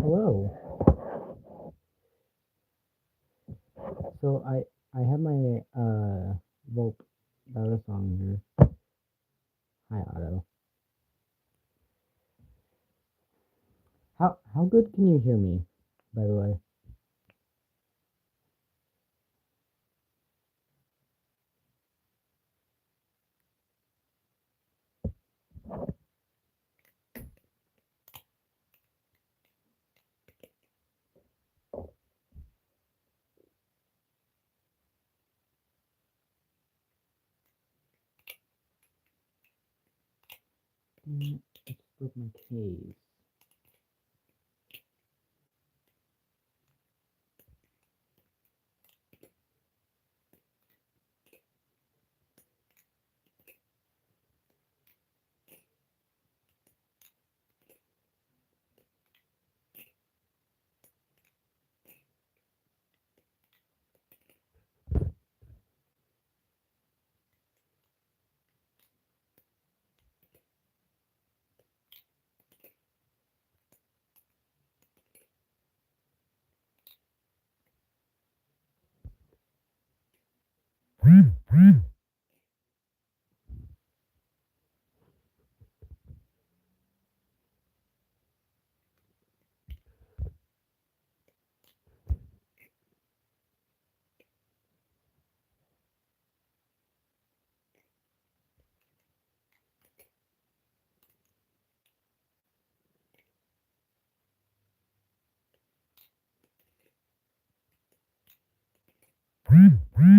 Hello. So I have my Volp battle song here. Hi Otto. How good can you hear me, by the way? Let's flip my case.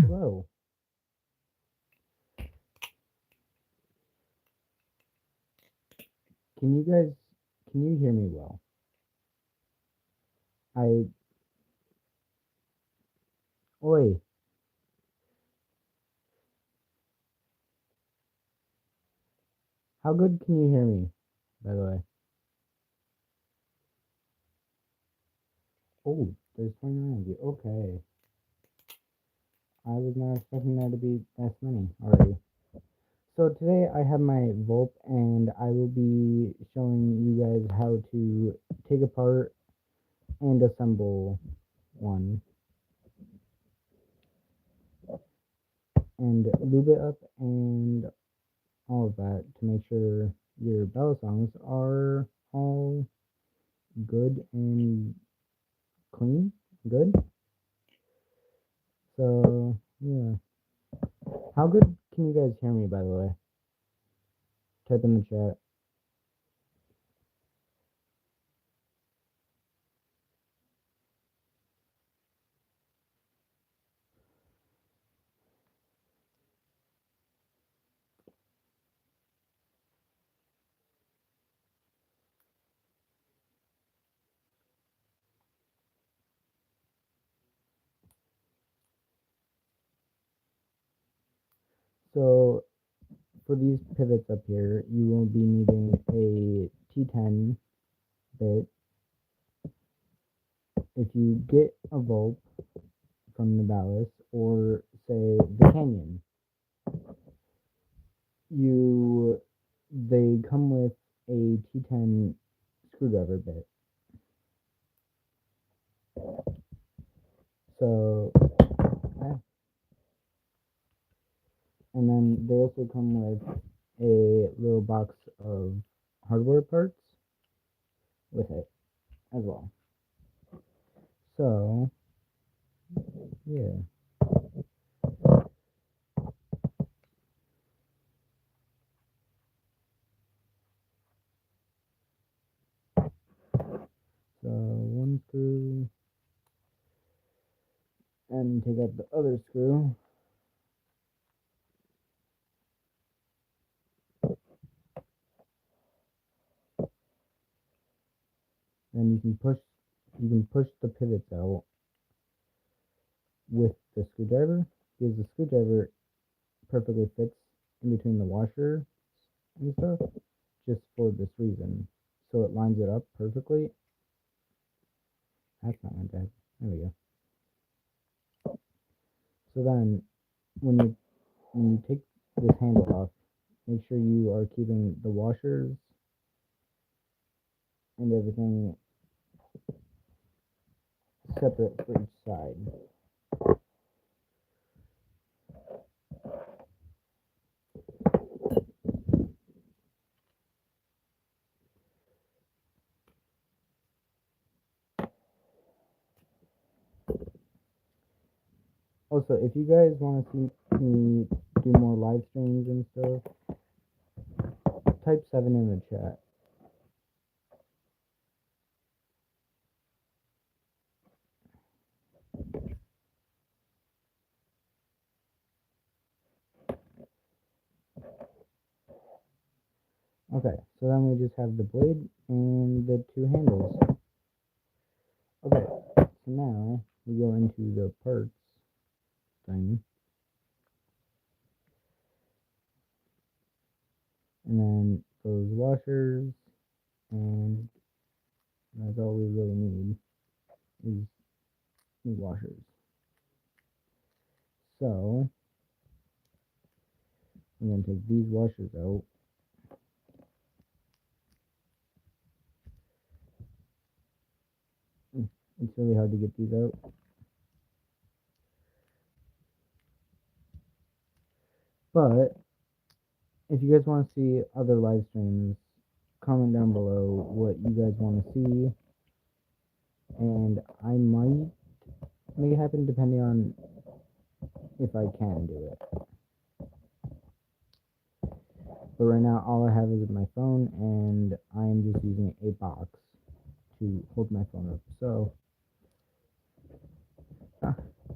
Hello. Can you hear me well? I Oi. How good can you hear me, by the way? Oh, there's 29 of you. Okay. I was not expecting there to be that many already. So today I have my Volp and I will be showing you guys how to take apart and assemble one and lube it up and all of that to make sure your bell songs are all good and clean. Good. So yeah. How good can you guys hear me, by the way? Type in the chat. So for these pivots up here, you will be needing a T10 bit. If you get a Volp from the ballast or say the Canyon, they come with a T10 screwdriver bit. So, and then they also come with a little box of hardware parts with it as well. So, yeah. So, one screw, and take out the other screw. Then you can push the pivots out with the screwdriver, because the screwdriver perfectly fits in between the washer and stuff, just for this reason. So it lines it up perfectly. That's not my bad. There we go. So then when you take this handle off, make sure you are keeping the washers and everything separate for each side. Also, if you guys want to see me do more live streams and stuff, type 7 in the chat. Okay, so then we just have the blade and the two handles. Okay, so now we go into the parts thing. And then those washers, and that's all we really need is new washers. So I'm going to take these washers out. It's really hard to get these out. But if you guys want to see other live streams, comment down below what you guys want to see. And I might make it happen depending on if I can do it. But right now, all I have is my phone, and I am just using a box to hold my phone up. So,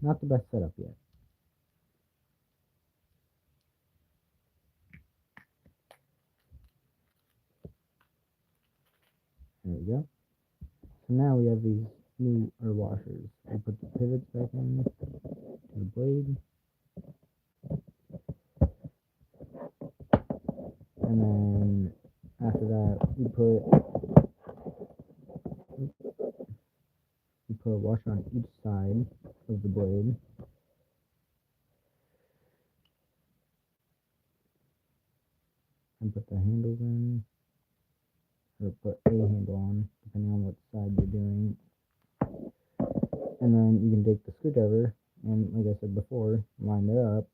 not the best setup yet. There we go. So now we have these new washers. We put the pivots back in to the blade. And then after that, we put a washer on each side of the blade. And put the handles in, or put a handle on, depending on what side you're doing. And then you can take the screwdriver and, like I said before, line it up.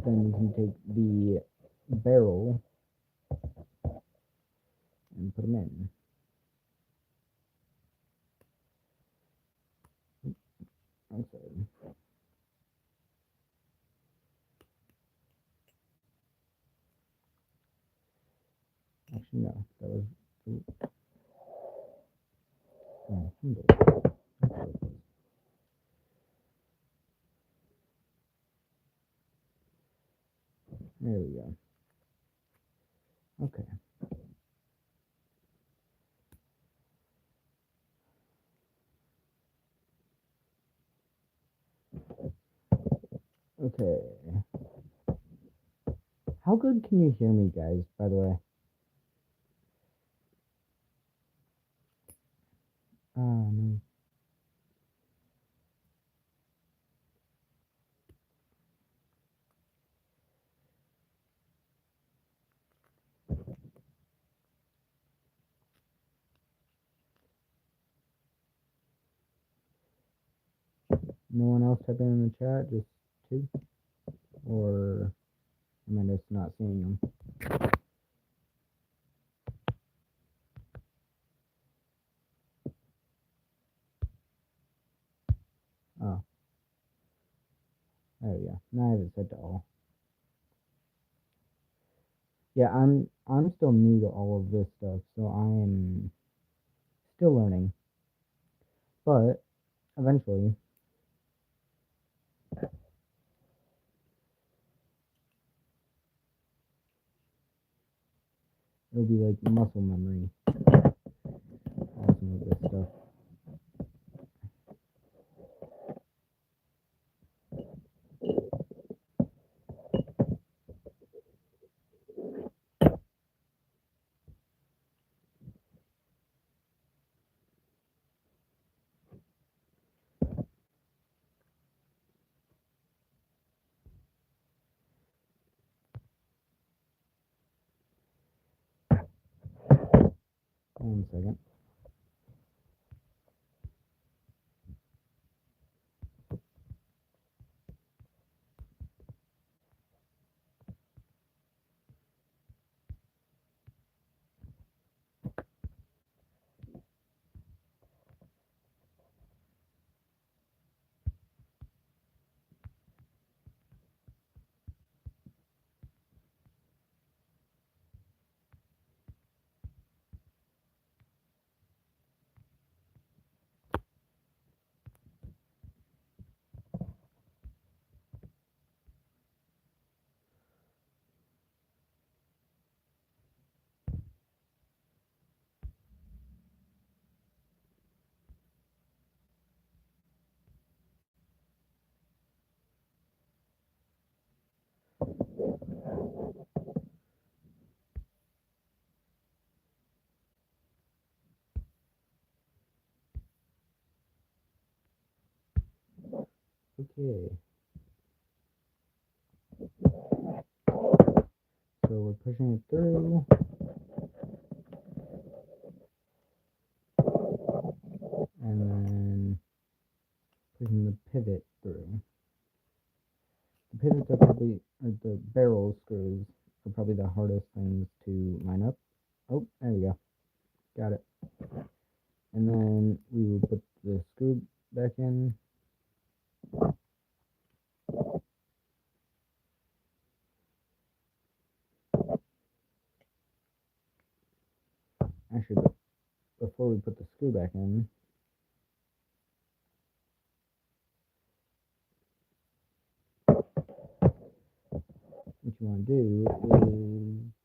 Then you can take the barrel and put them in. I'm sorry. Actually, no, that was handle. There we go. Okay. Okay. How good can you hear me, guys, by the way? No. No one else typing in the chat, just two? Or am I just not seeing them? Oh. There we go. Now I have it set to all. Yeah, I'm still new to all of this stuff, so I am still learning. But eventually, it'll be like muscle memory. All some of this stuff. One second. Okay. So we're pushing it through. And then pushing the pivot through. The pivots are probably, or the barrel screws are probably the hardest things to line up. Oh, there we go. Got it. And then we will put the screw back in. Actually, before we put the screw back in, what you want to do is,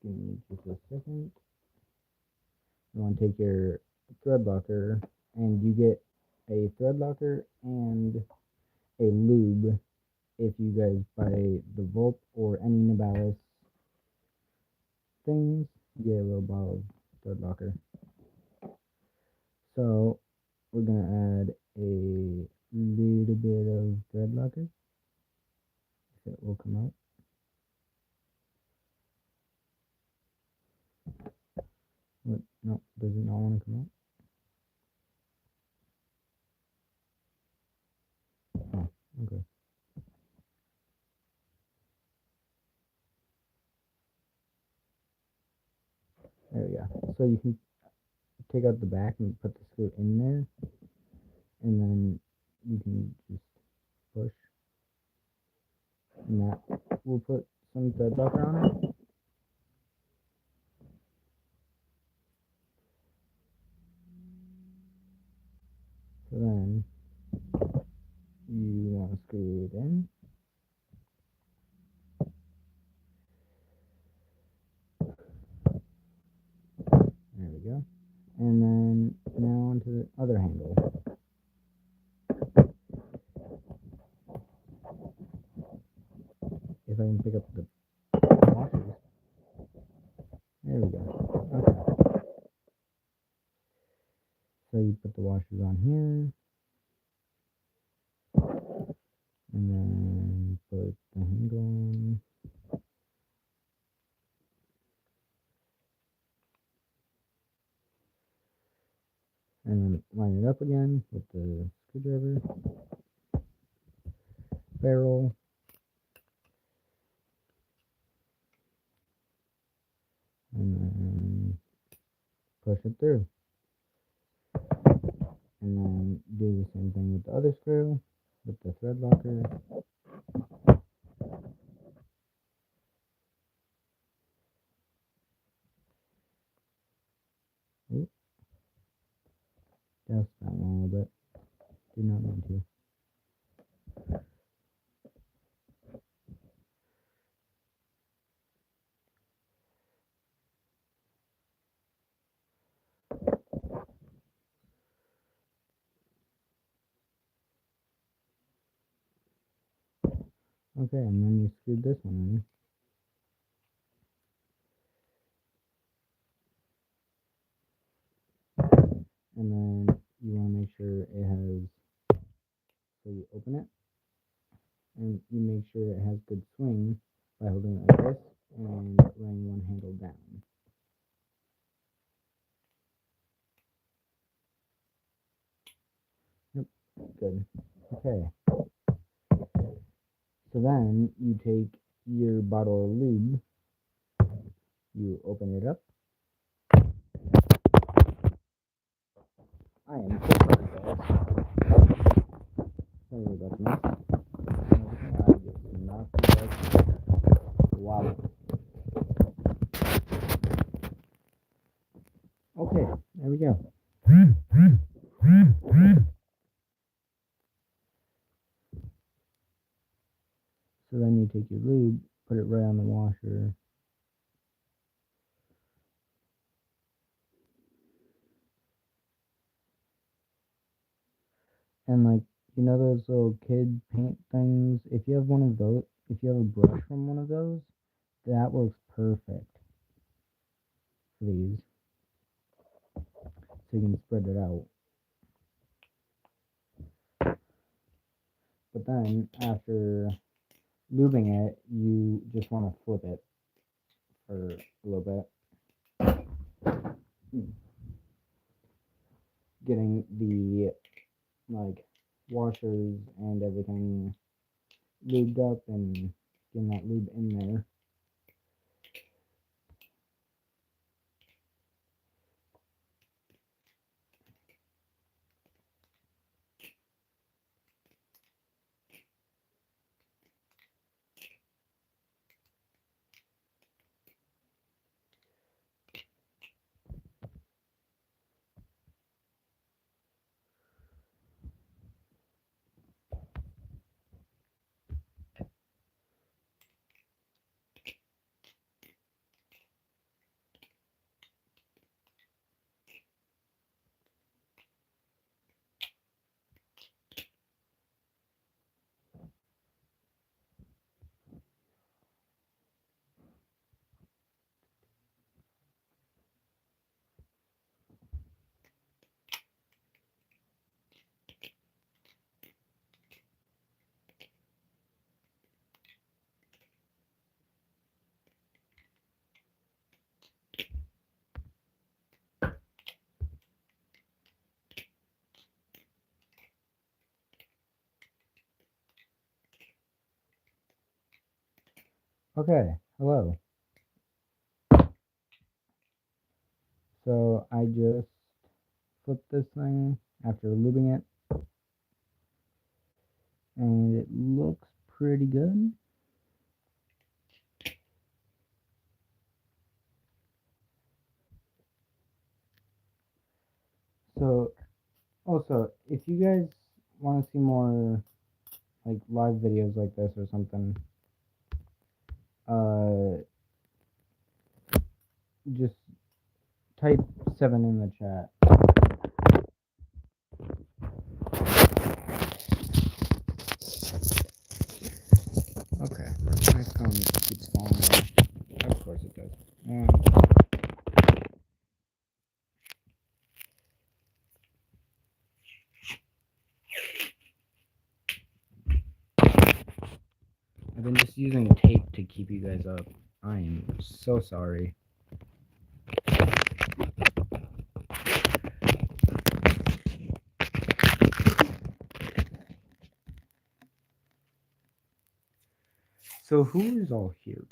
give me just a second. You want to take your thread locker, and you get a thread locker and a lube if you guys buy the Volp or any Nibalis things. You get a little bottle of thread locker. So we're gonna add a little bit of thread locker. If it will come out. What? No, does it not want to come out? Oh, okay. There we go. So you can take out the back and put the screw in there, and then you can just push, and that will put some thread locker on it. So then you want to screw it in. There we go. And then now onto the other handle. If I can pick up the washers. There we go. Okay. So you put the washers on here. And then put the handle on. And then line it up again with the screwdriver. Barrel. And then push it through. And then do the same thing with the other screw, with the thread locker. Oop. Just that one a little bit. Did not mean to. Okay, and then you screwed this one in. And then you want to make sure it has, so you open it, and you make sure it has good swing by holding it like this and laying one handle down. Yep, good. Okay. So then you take your bottle of lube, you open it up. I am so sorry, guys. Sorry about that. I just knocked it out. Wow. Okay, there we go. So then you take your lube, put it right on the washer. And like, you know those little kid paint things? If you have one of those, if you have a brush from one of those, that works perfect for these. So you can spread it out. but then after lubing it, you just want to flip it for a little bit, getting the like washers and everything lubed up and getting that lube in there. Okay, hello. So I just flipped this thing after lubing it, and it looks pretty good. So also, if you guys want to see more like live videos like this or something, just type 7 in the chat. Okay, my phone keeps falling. Of course it does. I've been just using tape to keep you guys up. I am so sorry. So who is all here?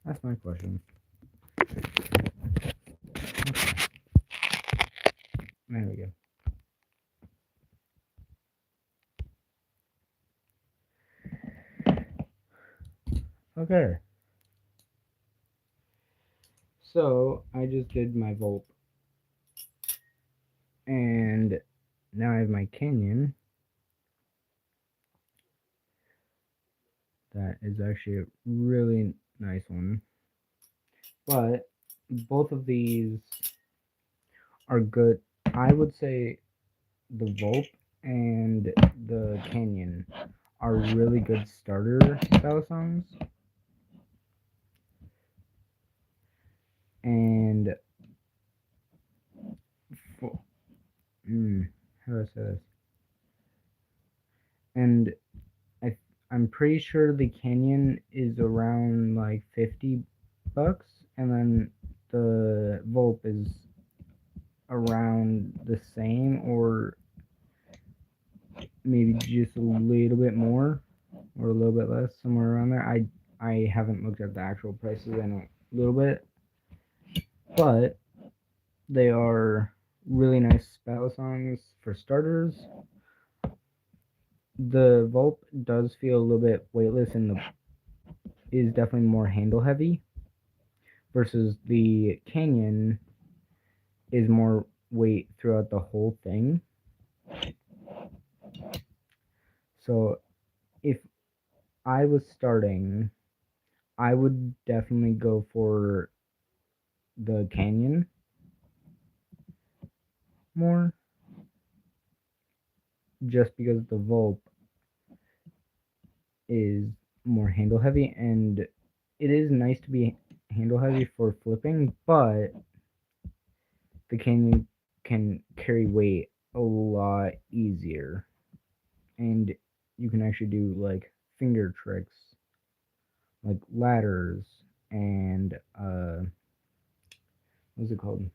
That's my question. Okay. There we go. Okay. So I just did my Volp, and now I have my Canyon. That is actually a really nice one. But both of these are good. I would say the Volp and the Canyon are really good starter style songs. And for, how do I say this? And I'm pretty sure the Canyon is around like $50, and then the Volp is around the same, or maybe just a little bit more, or a little bit less, somewhere around there. I haven't looked at the actual prices. I know a little bit, but they are really nice battle songs for starters. The Volp does feel a little bit weightless and is definitely more handle heavy, versus the Canyon is more weight throughout the whole thing. So if I was starting, I would definitely go for the Canyon more, just because the Volp is more handle heavy, and it is nice to be handle heavy for flipping, but the Canyon can carry weight a lot easier, and you can actually do like finger tricks, like ladders and what's it called?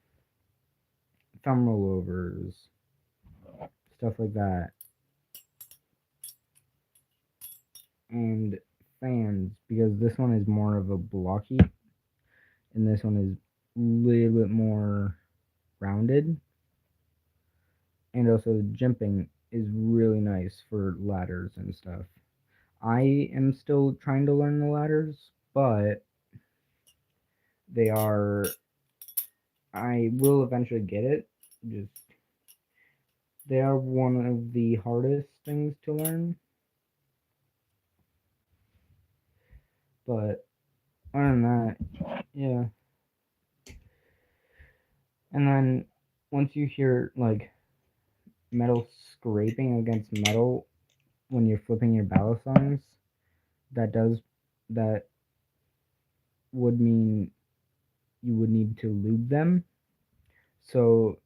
Thumb rollovers, stuff like that, and fans because this one is more of a blocky, and this one is a little bit more rounded. And also, jumping is really nice for ladders and stuff. I am still trying to learn the ladders, but they are. I will eventually get it. Just they are one of the hardest things to learn. But other than that, yeah. And then once you hear like metal scraping against metal when you're flipping your balisongs, that does that would mean you would need to lube them. So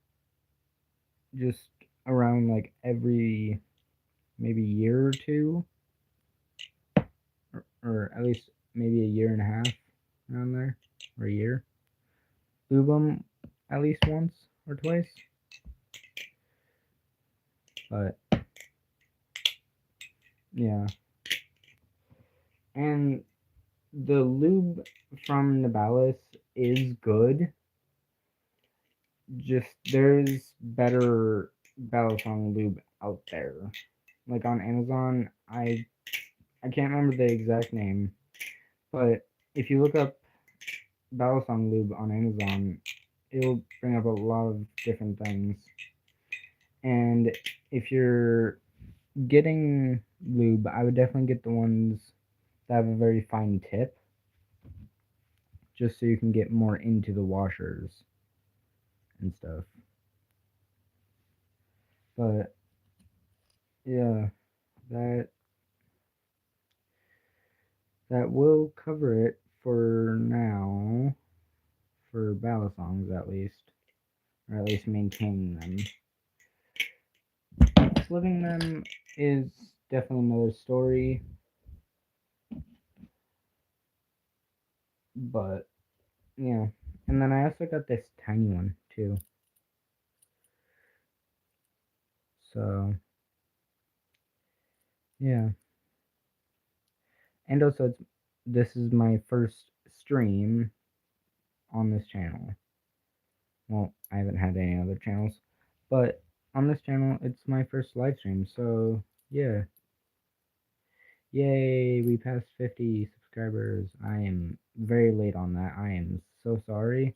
just around like every maybe year or two, or at least maybe a year and a half around there, or a year. Lube them at least once or twice. But yeah, and the lube from Nibalis is good. Just there's better Balisong lube out there. Like on Amazon, I can't remember the exact name, but if you look up Balisong lube on Amazon, it'll bring up a lot of different things. And if you're getting lube, I would definitely get the ones that have a very fine tip, just so you can get more into the washers and stuff. But yeah, that that will cover it for now, for Balisongs at least, or at least maintaining them. Sliving them is definitely another story, but yeah. And then I also got this tiny one too. So yeah. And also this is my first stream on this channel. Well, I haven't had any other channels, but on this channel it's my first live stream. So yeah. Yay, we passed 50 subscribers. I am very late on that. I am so sorry.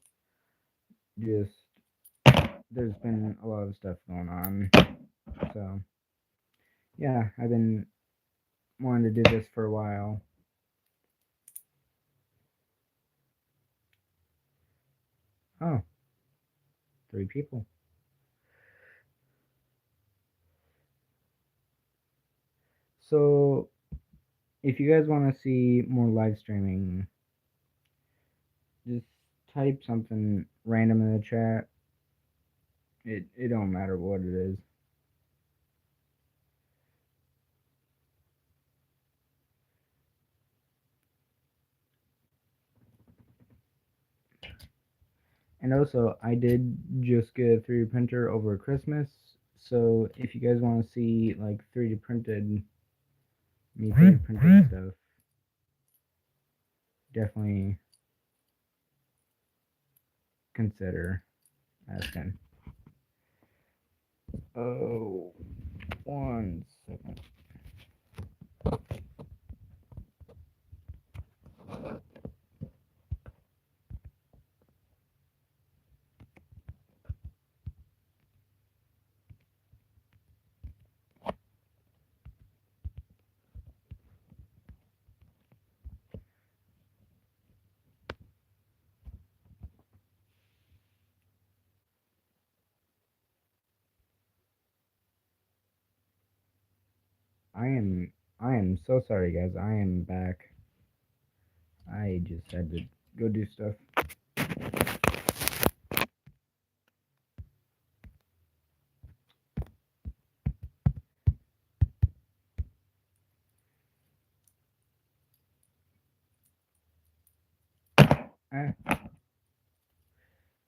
Just there's been a lot of stuff going on. So yeah, I've been wanting to do this for a while. Oh, 3 people. So if you guys want to see more live streaming, just type something random in the chat. It don't matter what it is. And also, I did just get a 3D printer over Christmas, so if you guys want to see like 3D printed, me 3D printed stuff, definitely consider asking. Oh, 1 second. I am so sorry, guys. I am back. I just had to go do stuff.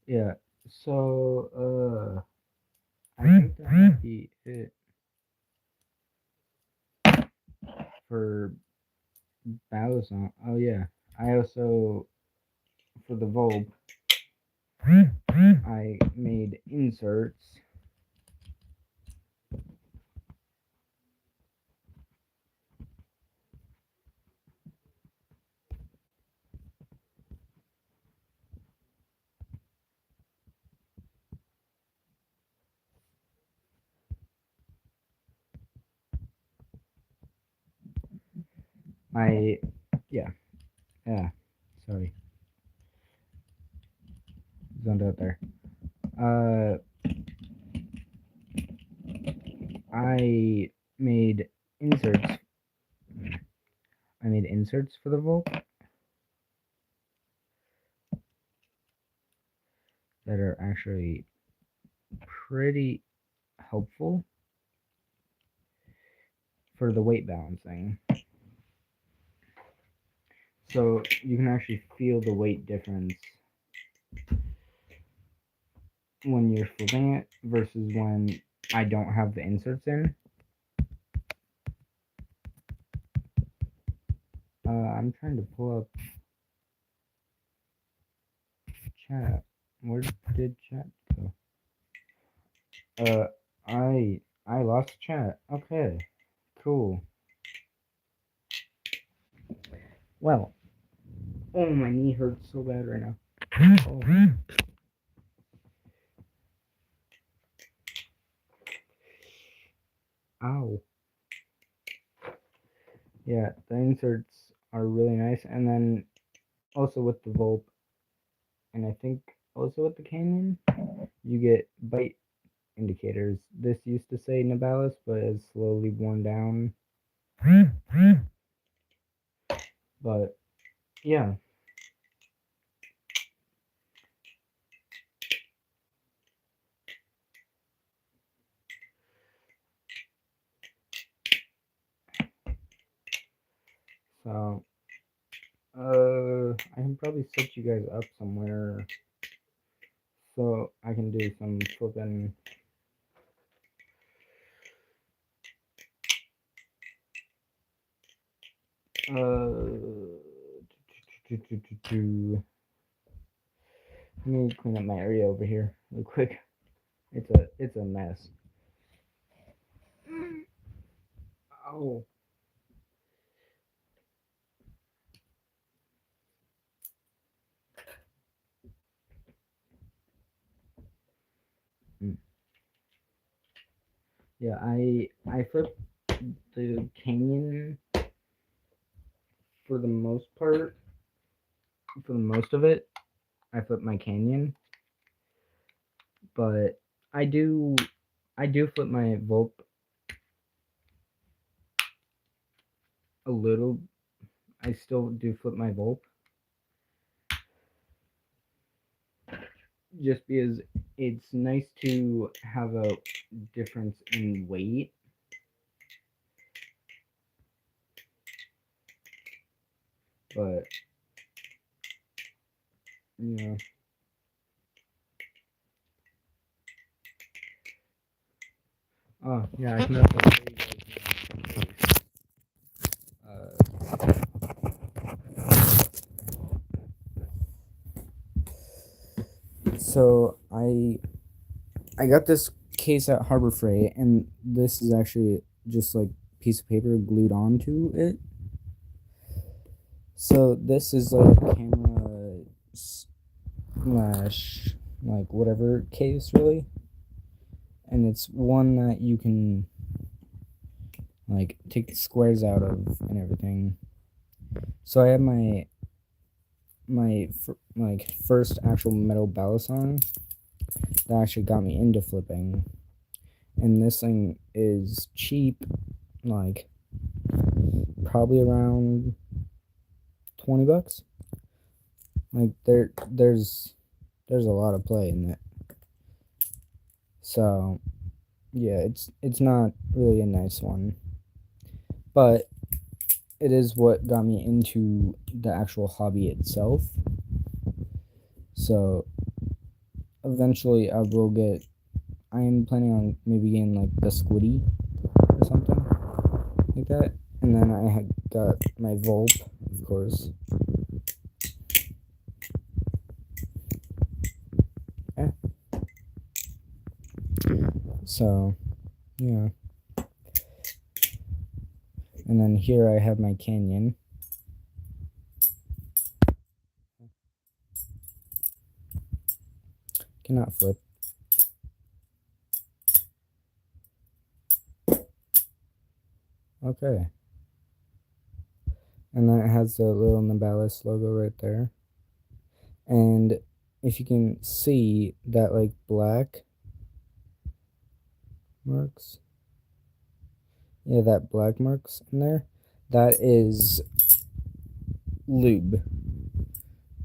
Yeah. So I think that might be it for Balisong. Oh yeah. I also for the Volb I made inserts. I yeah, yeah. Sorry. Zoned out there. Uh I made inserts. I made inserts for the Volp that are actually pretty helpful for the weight balancing. So you can actually feel the weight difference when you're flipping it versus when I don't have the inserts in. I'm trying to pull up chat. Where did chat go? Uh, I lost chat. Okay, cool. Well, oh, my knee hurts so bad right now. Oh. Ow. Yeah, the inserts are really nice, and then also with the Volp, and I think also with the Canyon, you get bite indicators. This used to say Nibalis, but has slowly worn down. But yeah. So I can probably set you guys up somewhere so I can do some flipping. Let me clean up my area over here real quick. It's a mess. Oh. Yeah, I flipped the Canyon for the most part. For the most of it, I flipped my Canyon, but I do flip my Volp a little. I still do flip my Volp just because it's nice to have a difference in weight. But yeah. Oh yeah, I can also show you guys so I got this case at Harbor Freight, and this is actually just like a piece of paper glued onto it. So this is like camera slash like whatever case really, and it's one that you can like take the squares out of and everything. So I have my like first actual metal balisong that actually got me into flipping, and this thing is cheap, like probably around $20. Like there's a lot of play in it. So yeah, it's not really a nice one, but it is what got me into the actual hobby itself. So eventually I am planning on maybe getting like the squiddy or something like that. And then I had got my Volp, of course. Yeah. So, yeah. And then here I have my Canyon. Cannot flip. Okay. And then it has the little Nibalis logo right there. And if you can see that like black marks, yeah, that black marks in there, that is lube.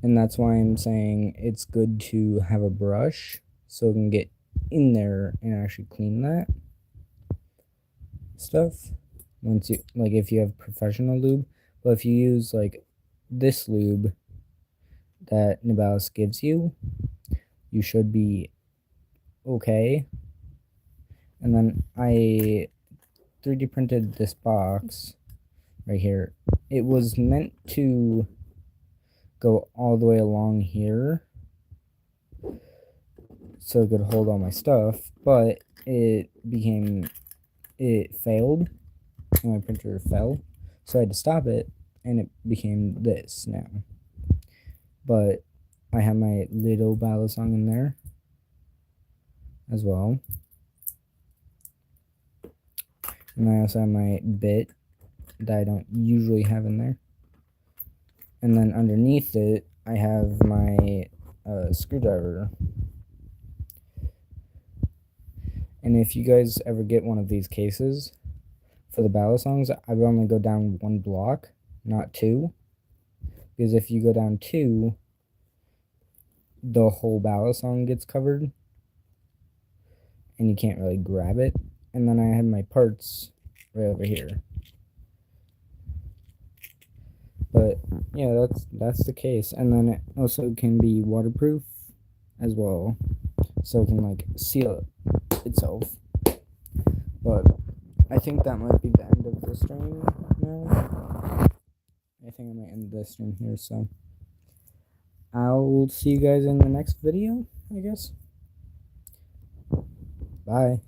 And that's why I'm saying it's good to have a brush so it can get in there and actually clean that stuff. Once you, like, if you have professional lube. But if you use like this lube that Nibalis gives you, you should be okay. And then I 3D printed this box right here. It was meant to go all the way along here so it could hold all my stuff, but it failed and my printer fell, so I had to stop it, and it became this now. But I have my little balisong in there as well, and I also have my bit that I don't usually have in there, and then underneath it I have my screwdriver. And if you guys ever get one of these cases for the balisongs, I would only go down one block, not two, because if you go down two, the whole balisong gets covered and you can't really grab it. And then I have my parts right over here. But yeah, that's the case. And then it also can be waterproof as well, so it can like seal itself. But I think that might be the end of the stream now. I think I might end the stream here, so I'll see you guys in the next video, I guess. Bye.